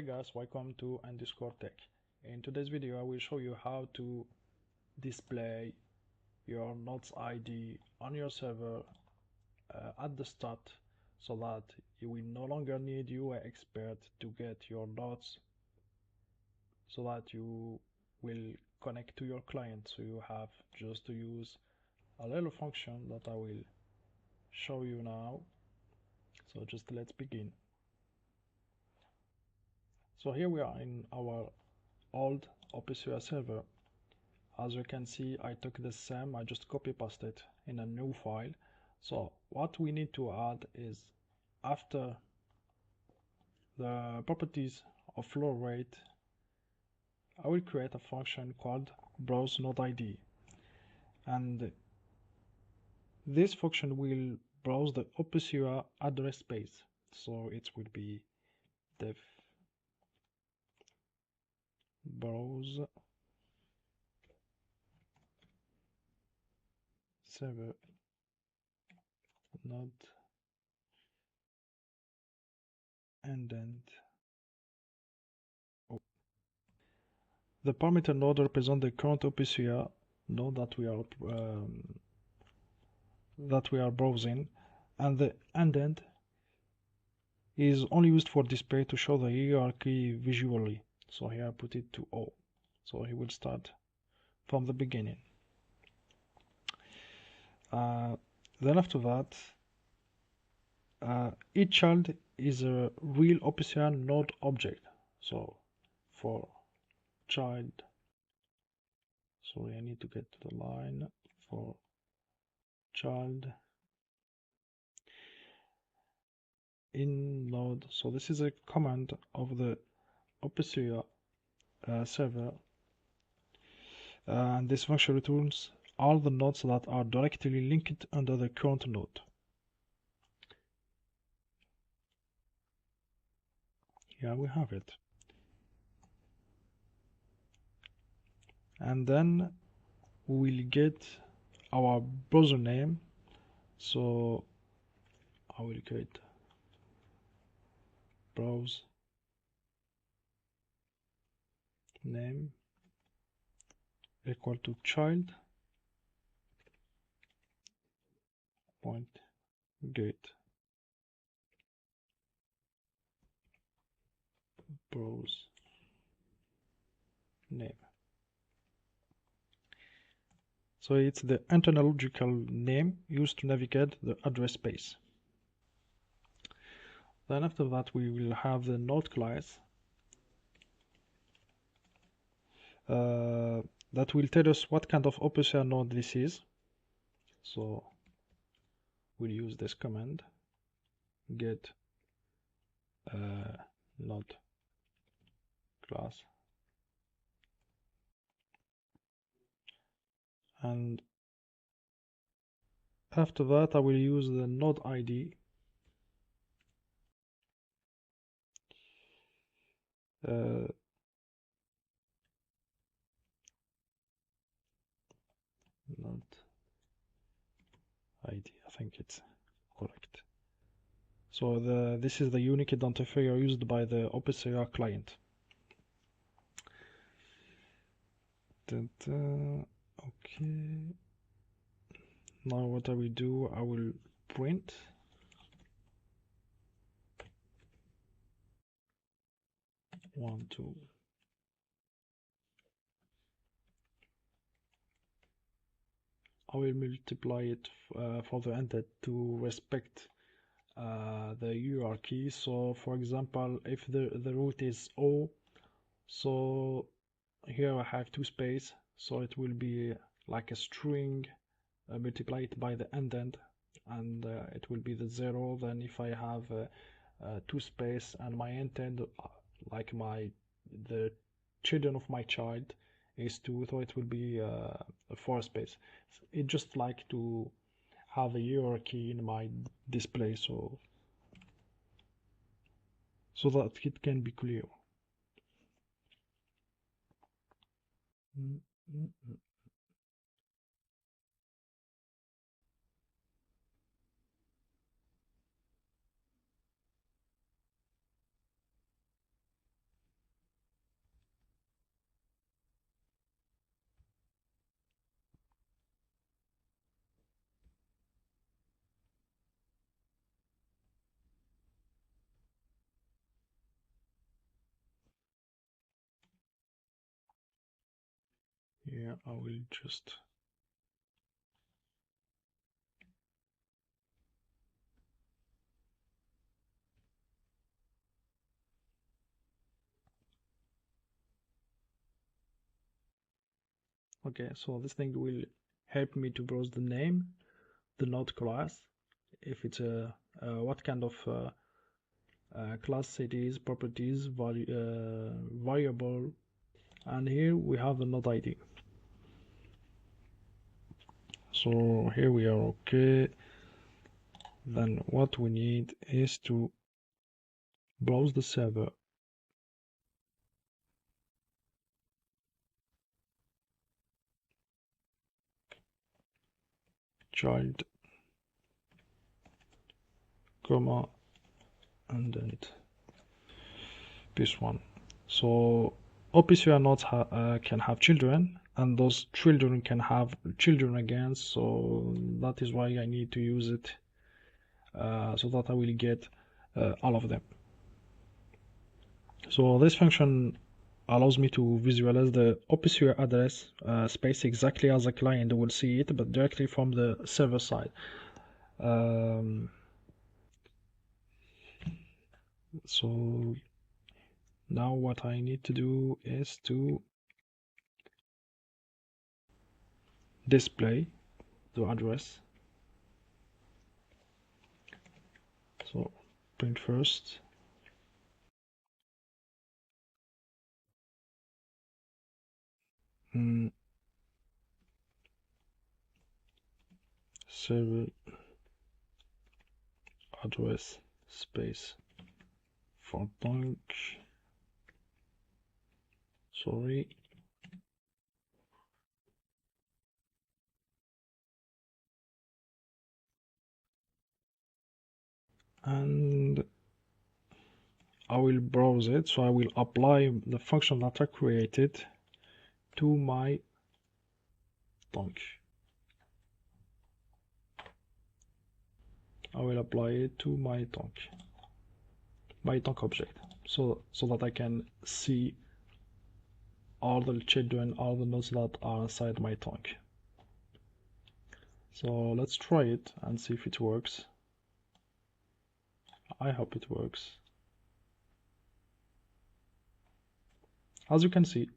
Hey guys, welcome to IndusCore Tech. In today's video I will show you how to display your NodeID on your server at the start so that you will no longer need UA expert to get your nodes, so that you will connect to your client, so you have just to use a little function that I will show you now. So just let's begin. So here we are in our old OPC UA server. As you can see, I took the same, I just copy pasted in a new file. So what we need to add is, after the properties of flow rate, I will create a function called BrowseNodeID, and this function will browse the OPC UA address space. So it will be def browse server node indent. The parameter node represents the current OPC UA node that we are browsing, and the indent is only used for display to show the hierarchy visually. So here I put it to O, so he will start from the beginning. Then after that, each child is a real OPC UA node object. So for child, sorry, I need to get to the line. For child in node, so this is a command of the OPC UA server, and this function returns all the nodes that are directly linked under the current node. Here we have it. And then we will get our browser name. So I will create browse name equal to child point get browse name. So it's the internal logical name used to navigate the address space. Then after that we will have the node class that will tell us what kind of OPC UA node this is. So we'll use this command get node class, and after that I will use the NodeID NodeID, I think it's correct. So this is the unique identifier used by the OPC UA client. Okay. Now what I will do, I will print one, two. I will multiply it for the indent to respect the hierarchy. So for example, if the root is O, so here I have two space, so it will be like a string multiplied by the indent, and it will be the 0. Then if I have two space and my indent, like the children of my child is 2, so it will be a 4 space. It just like to have a hierarchy in my display, so that it can be clear. Yeah, I will just okay, so this thing will help me to browse the name, the node class, if it's a what kind of class it is, properties, variable, and here we have the node ID. So here we are okay. Then what we need is to browse the server. Child, comma, and then this one. So OPC UA nodes can have children, and those children can have children again. So that is why I need to use it so that I will get all of them. So this function allows me to visualize the OPC UA address space exactly as a client will see it, but directly from the server side. So now what I need to do is to display the address. So print first. Server address space for donk. Sorry. And I will browse it, so I will apply the function that I created to my donk. I will apply it to my donk object, so that I can see all the children, all the nodes that are inside my donk. So let's try it and see if it works. I hope it works. As you can see,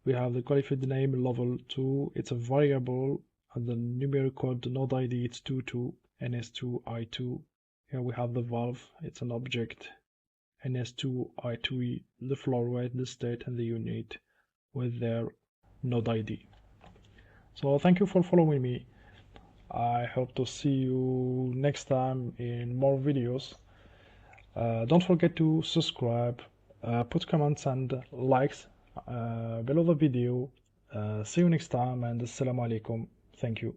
we have the qualified name level 2. It's a variable, and the numeric code, the node ID, it's 22 ns2 i2. Here we have the valve, it's an object, ns2 i2e, the floor rate, the state, and the unit with their node ID. So thank you for following me. I hope to see you next time in more videos. Don't forget to subscribe, put comments and likes below the video. See you next time, and assalamu alaikum. Thank you.